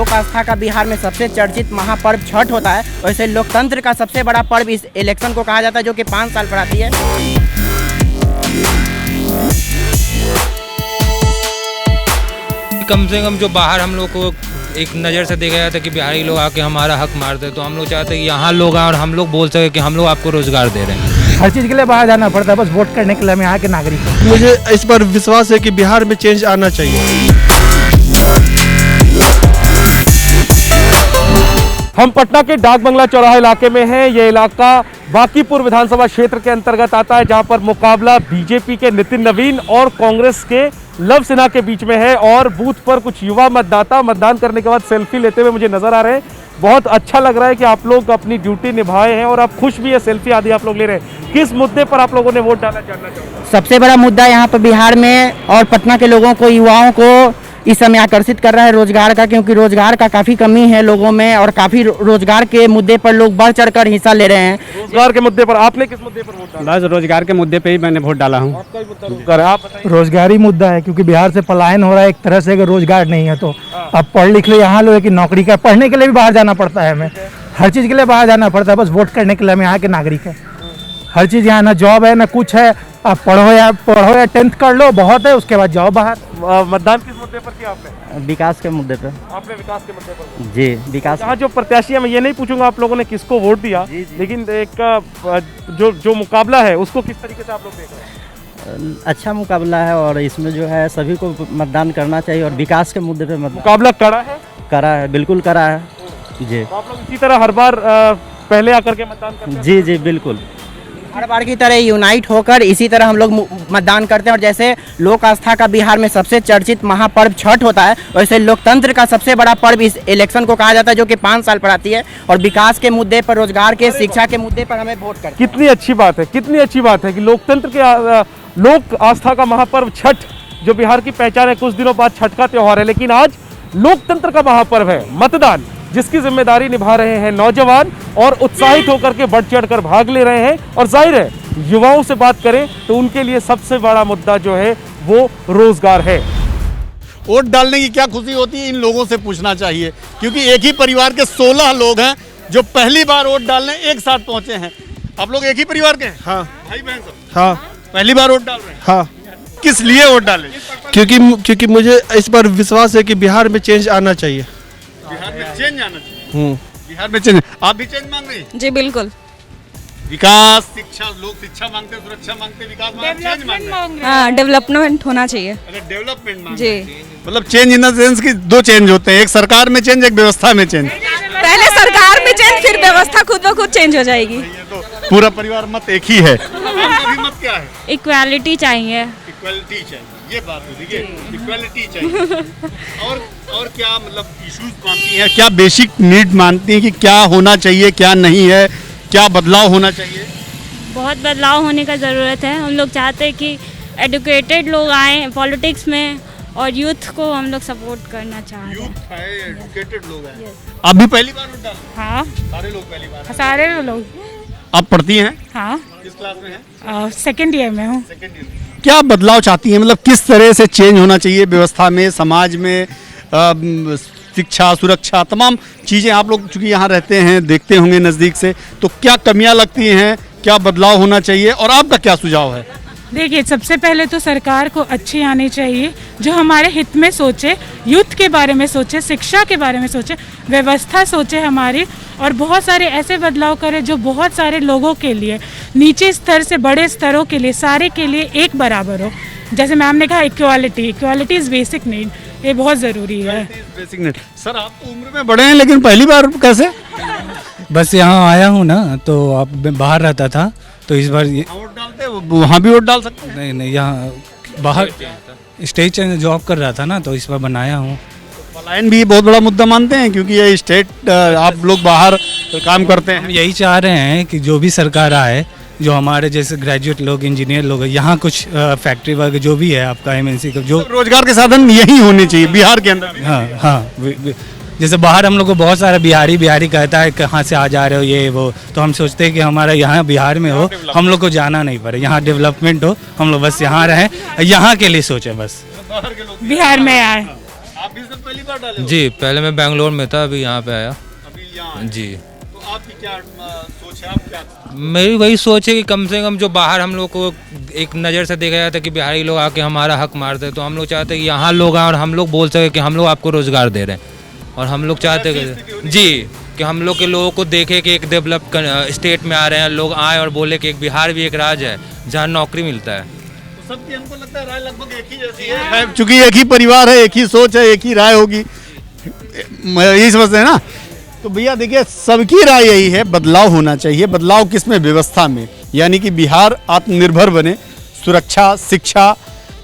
लोक आस्था का बिहार में सबसे चर्चित महापर्व छठ होता है, वैसे लोकतंत्र का सबसे बड़ा पर्व इस इलेक्शन को कहा जाता है, जो कि 5 साल पर आती है। कम से कम जो बाहर हम लोग को एक नज़र से देखा जाता है कि बिहारी लोग आके हमारा हक मारते हैं, तो हम लोग चाहते हैं कि यहाँ लोग आए और हम लोग बोल सके कि हम लोग आपको रोजगार दे रहे हैं। हर चीज़ के लिए बाहर जाना पड़ता है, बस वोट करने के लिए हम यहाँ के नागरिक हैं। मुझे इस पर विश्वास है कि बिहार में चेंज आना चाहिए। हम पटना के डाक बंगला चौराहा इलाके में हैं। ये इलाका बांकीपुर विधानसभा क्षेत्र के अंतर्गत आता है, जहां पर मुकाबला बीजेपी के नितिन नवीन और कांग्रेस के लव सिन्हा के बीच में है। और बूथ पर कुछ युवा मतदाता मतदान करने के बाद सेल्फी लेते हुए मुझे नजर आ रहे हैं। बहुत अच्छा लग रहा है कि आप लोग अपनी ड्यूटी निभाए हैं और आप खुश भी है, सेल्फी आदि आप लोग ले रहे हैं। किस मुद्दे पर आप लोगों ने वोट डाला जानना चाहूँगा। सबसे बड़ा मुद्दा यहाँ पर बिहार में और पटना के लोगों को, युवाओं को इस समय आकर्षित कर रहा है रोजगार का, क्योंकि रोजगार का काफी कमी है लोगों में और काफी रोजगार के मुद्दे पर लोग बढ़ चढ़कर हिस्सा ले रहे हैं। रोजगार के मुद्दे पर आपने किस मुद्दे पर वोट डाला? बस रोजगार के मुद्दे पे ही मैंने वोट डाला हूँ। आपका भी मुद्दा रोजगार है, आप बताइए। रोजगारी मुद्दा है, क्योंकि बिहार से पलायन हो रहा है एक तरह से। अगर रोजगार नहीं है तो अब पढ़ लिख ले यहाँ लोग की नौकरी का, पढ़ने के लिए भी बाहर जाना पड़ता है, हमें हर चीज़ के लिए बाहर जाना पड़ता है, बस वोट करने के लिए हम यहाँ के नागरिक हैं। हर चीज़ यहाँ, ना जॉब है ना कुछ है। आप पढ़ो या 10th कर लो, बहुत है, उसके बाद जाओ बाहर। मतदान किस मुद्दे पर किया आपने? विकास के मुद्दे पर। आपने विकास के मुद्दे पर जी, विकास। यहाँ जो प्रत्याशी है, मैं ये नहीं पूछूंगा आप लोगों ने किसको वोट दिया, लेकिन एक जो मुकाबला है उसको किस तरीके से आप लोग देख रहे हैं? अच्छा मुकाबला है और इसमें जो है सभी को मतदान करना चाहिए और विकास के मुद्दे पे मुकाबला करा है, बिल्कुल करा है जी। तो आप लोग इसी तरह हर बार पहले आकर के मतदान करते हैं? जी, बिल्कुल हर बार की तरह यूनाइट होकर इसी तरह हम लोग मतदान करते हैं। और जैसे लोक आस्था का बिहार में सबसे चर्चित महापर्व छठ होता है, वैसे लोकतंत्र का सबसे बड़ा पर्व इस इलेक्शन को कहा जाता है, जो कि 5 साल पर आती है। और विकास के मुद्दे पर, रोजगार के, शिक्षा के मुद्दे पर हमें वोट करना। कितनी अच्छी बात है, कितनी अच्छी बात है कि लोकतंत्र के लोक आस्था का महापर्व छठ, जो बिहार की पहचान है। कुछ दिनों बाद छठ का त्योहार है, लेकिन आज लोकतंत्र का महापर्व है, मतदान, जिसकी जिम्मेदारी निभा रहे हैं नौजवान और उत्साहित होकर के बढ़ चढ़कर भाग ले रहे हैं। और जाहिर है युवाओं से बात करें तो उनके लिए सबसे बड़ा मुद्दा जो है वो रोजगार है। वोट डालने की क्या खुशी होती है, इन लोगों से पूछना चाहिए, क्योंकि एक ही परिवार के 16 लोग हैं जो पहली बार वोट डालने एक साथ पहुंचे हैं। आप लोग एक ही परिवार के हैं? हाँ भाई बहन सब? हाँ। पहली बार वोट डाल रहे हैं? हाँ। किस लिए वोट डाले? क्योंकि मुझे इस पर विश्वास है कि बिहार में चेंज आना चाहिए। बिहार में चेंज आना चाहिए। बिहार में चेंज, आप भी चेंज मांग रही हैं? जी बिल्कुल। विकास, शिक्षा, लोग शिक्षा मांगते हैं, सुरक्षा मांगते हैं, विकास मांगते हैं, चेंज मांगते हैं। हाँ, डेवलपमेंट होना चाहिए। अच्छा, डेवलपमेंट मांगते जी हैं। मतलब चेंज इन द सेंस कि 2 चेंज होते हैं, एक सरकार में चेंज, एक व्यवस्था में चेंज। पहले सरकार में चेंज, फिर व्यवस्था खुद ब खुद चेंज हो जाएगी। ये तो पूरा परिवार मत एक ही है। आपका भी मत क्या है? इक्वालिटी चाहिए। इक्वालिटी चाहिए, ये बात हो रही है, इक्वालिटी चाहिए। और क्या मतलब इश्यूज मानती हैं, क्या बेसिक नीड मानती हैं कि क्या होना चाहिए, क्या नहीं है, क्या बदलाव होना चाहिए? बहुत बदलाव होने का ज़रूरत है। हम लोग चाहते हैं कि एडुकेटेड लोग आए पॉलिटिक्स में और यूथ को हम लोग सपोर्ट करना चाहते हैं। यूथ है, एडुकेटेड लोग हैं। आप भी पहली बार वोट डाले? हाँ, सारे लोग पहली बार? सारे लोग। आप पढ़ती हैं? हाँ, किस क्लास में हैं? सेकेंड ईयर में हूँ। Second year. क्या बदलाव चाहती हैं, मतलब किस तरह से चेंज होना चाहिए व्यवस्था में, समाज में, शिक्षा, सुरक्षा, तमाम चीज़ें? आप लोग चूंकि यहाँ रहते हैं, देखते होंगे नज़दीक से, तो क्या कमियां लगती हैं, क्या बदलाव होना चाहिए और आपका क्या सुझाव है? देखिए, सबसे पहले तो सरकार को अच्छी आनी चाहिए, जो हमारे हित में सोचे, यूथ के बारे में सोचे, शिक्षा के बारे में सोचे, व्यवस्था सोचे हमारी, और बहुत सारे ऐसे बदलाव करे जो बहुत सारे लोगों के लिए, नीचे स्तर से बड़े स्तरों के लिए, सारे के लिए एक बराबर हो। जैसे मैम ने कहा, इक्वालिटी इज़ बेसिक नीड, ये बहुत ज़रूरी है। Basic need. सर, आप तो उम्र में बड़े हैं, लेकिन पहली बार कैसे? बस यहाँ आया हूँ ना, तो आप बाहर रहता था, तो इस बार वोट डालते, वहाँ भी वोट डाल सकते हैं? नहीं, यहाँ बाहर स्टेट जॉब कर रहा था ना, तो इस बार बनाया हूँ। पलायन भी बहुत बड़ा मुद्दा मानते हैं, क्योंकि ये स्टेट, आप लोग बाहर काम करते हैं। हम यही चाह रहे हैं कि जो भी सरकार आए, जो हमारे जैसे ग्रेजुएट लोग, इंजीनियर लोग, यहाँ कुछ फैक्ट्री वगैरह जो भी है आपका MNC का, जो रोजगार के साधन यही होने चाहिए बिहार के अंदर। हाँ, जैसे बाहर हम लोग को बहुत सारा बिहारी कहता है कहाँ से आ जा रहे हो ये वो, तो हम सोचते हैं कि हमारा यहाँ बिहार में हो, हम लोग को जाना नहीं पड़े, यहाँ डेवलपमेंट हो, हम लोग बस यहाँ रहें, यहाँ के लिए सोचें बस। बिहार में आए। आप भी सर पहली बार डाले हो? जी, पहले मैं बेंगलोर में था, अभी यहाँ पे आया। अभी यहाँ जी, तो आपकी क्या सोच है, आप क्या? मेरी वही सोच है कि कम से कम जो बाहर हम लोग को एक नज़र से देखा जाता है कि बिहारी लोग आके हमारा हक मारते हैं, तो हम लोग चाहते हैं कि यहाँ लोग आए और हम लोग बोल सके कि हम लोग आपको रोज़गार दे रहे हैं। और हम लोग चाहते हैं जी कि हम लोग के लोगों को देखे कि एक डेवलप स्टेट में आ रहे हैं, लोग आए और बोले कि एक बिहार भी एक राज्य है जहाँ नौकरी मिलता है। तो सबकी हमको लगता है राय लगभग एक ही जैसी है, चूंकि एक ही परिवार है, एक ही सोच है, एक ही राय होगी, यही समझते हैं ना। तो भैया देखिए, सबकी राय यही है, बदलाव होना चाहिए। बदलाव किसमें? व्यवस्था में, यानी कि बिहार आत्मनिर्भर बने, सुरक्षा, शिक्षा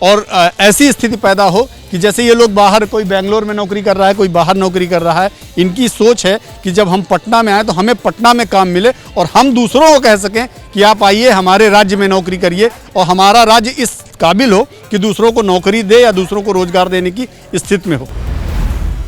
और ऐसी स्थिति पैदा हो कि जैसे ये लोग बाहर, कोई बेंगलोर में नौकरी कर रहा है, कोई बाहर नौकरी कर रहा है, इनकी सोच है कि जब हम पटना में आए तो हमें पटना में काम मिले और हम दूसरों को कह सकें कि आप आइए हमारे राज्य में नौकरी करिए, और हमारा राज्य इस काबिल हो कि दूसरों को नौकरी दे या दूसरों को रोजगार देने की स्थिति में हो।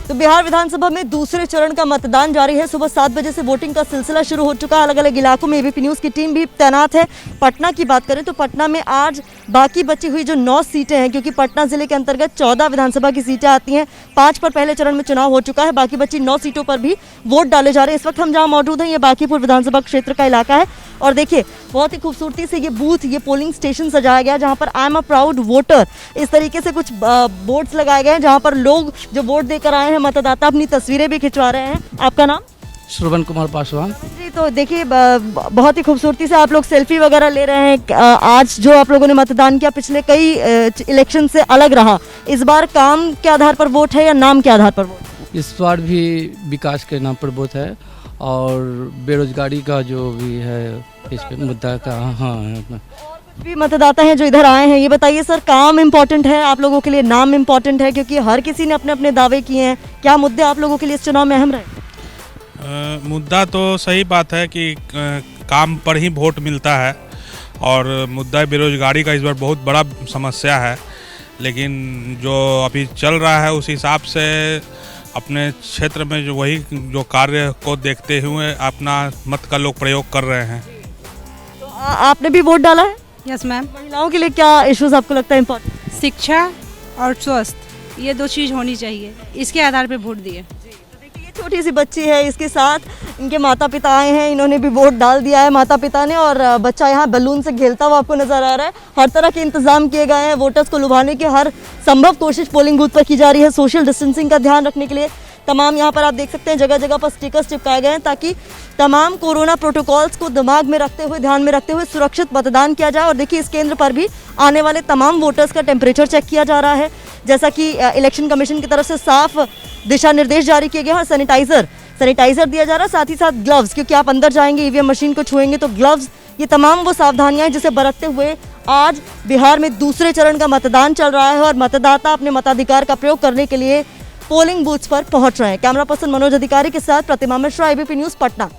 तो बिहार विधानसभा में दूसरे चरण का मतदान जारी है। सुबह 7 बजे से वोटिंग का सिलसिला शुरू हो चुका है। अलग अलग इलाकों में एबीपी न्यूज़ की टीम भी तैनात है। पटना की बात करें तो पटना में आज बाकी बची हुई जो 9 सीटें हैं, क्योंकि पटना जिले के अंतर्गत 14 विधानसभा की सीटें आती हैं, 5 पर पहले चरण में चुनाव हो चुका है, बाकी बची 9 सीटों पर भी वोट डाले जा रहे हैं। इस वक्त हम जहाँ मौजूद हैं, ये बांकीपुर विधानसभा क्षेत्र का इलाका है और देखिए बहुत ही खूबसूरती से ये बूथ, ये पोलिंग स्टेशन सजाया गया, जहाँ पर I am a proud voter, इस तरीके से कुछ बोर्ड्स लगाए गए हैं, जहाँ पर लोग जो वोट देकर आए हैं, मतदाता अपनी तस्वीरें भी खिंचवा रहे हैं। आपका नाम? श्रवण कुमार पासवान जी। तो देखिए बहुत ही खूबसूरती से आप लोग सेल्फी वगैरह ले रहे हैं। आज जो आप लोगों ने मतदान किया पिछले कई इलेक्शन से अलग रहा, इस बार काम के आधार पर वोट है या नाम के आधार पर वोट? इस बार भी विकास के नाम पर वोट है और बेरोजगारी का जो भी है इस पे मुद्दा का। हाँ, भी मतदाता हैं जो इधर आए हैं, ये बताइए सर, काम इम्पोर्टेंट है आप लोगों के लिए, नाम इम्पोर्टेंट है? क्योंकि हर किसी ने अपने अपने दावे किए हैं। क्या मुद्दे आप लोगों के लिए इस चुनाव में अहम रहे? मुद्दा तो सही बात है कि काम पर ही वोट मिलता है और मुद्दा बेरोजगारी का इस बार बहुत बड़ा समस्या है, लेकिन जो अभी चल रहा है उस हिसाब से अपने क्षेत्र में जो वही जो कार्य को देखते हुए अपना मत का लोग प्रयोग कर रहे हैं। तो आपने भी वोट डाला है? Yes ma'am. महिलाओं के लिए क्या इश्यूज आपको लगता है इम्पोर्टेंट? शिक्षा और स्वास्थ्य, ये 2 चीज़ होनी चाहिए, इसके आधार पे वोट दिए। छोटी सी बच्ची है, इसके साथ इनके माता पिता आए हैं, इन्होंने भी वोट डाल दिया है माता पिता ने, और बच्चा यहाँ बैलून से खेलता हुआ आपको नजर आ रहा है। हर तरह के इंतजाम किए गए हैं, वोटर्स को लुभाने की हर संभव कोशिश पोलिंग बूथ पर की जा रही है। सोशल डिस्टेंसिंग का ध्यान रखने के लिए तमाम यहाँ पर आप देख सकते हैं जगह जगह पर स्टिकर्स चिपकाए गए हैं, ताकि तमाम कोरोना प्रोटोकॉल्स को दिमाग में रखते हुए, ध्यान में रखते हुए सुरक्षित मतदान किया जाए। और देखिए इस केंद्र पर भी आने वाले तमाम वोटर्स का टेम्परेचर चेक किया जा रहा है, जैसा कि इलेक्शन कमीशन की तरफ से साफ दिशा निर्देश जारी किए गए हैं। और सैनिटाइजर दिया जा रहा है, साथ ही साथ ग्लव्स, क्योंकि आप अंदर जाएंगे ईवीएम मशीन को छुएंगे तो ग्लव्स, ये तमाम वो सावधानियां हैं जिसे बरतते हुए आज बिहार में दूसरे चरण का मतदान चल रहा है और मतदाता अपने मताधिकार का प्रयोग करने के लिए पोलिंग बूथ्स पर पहुंच रहे हैं। कैमरा पर्सन मनोज अधिकारी के साथ प्रतिमा मिश्रा, एबीपी न्यूज़, पटना।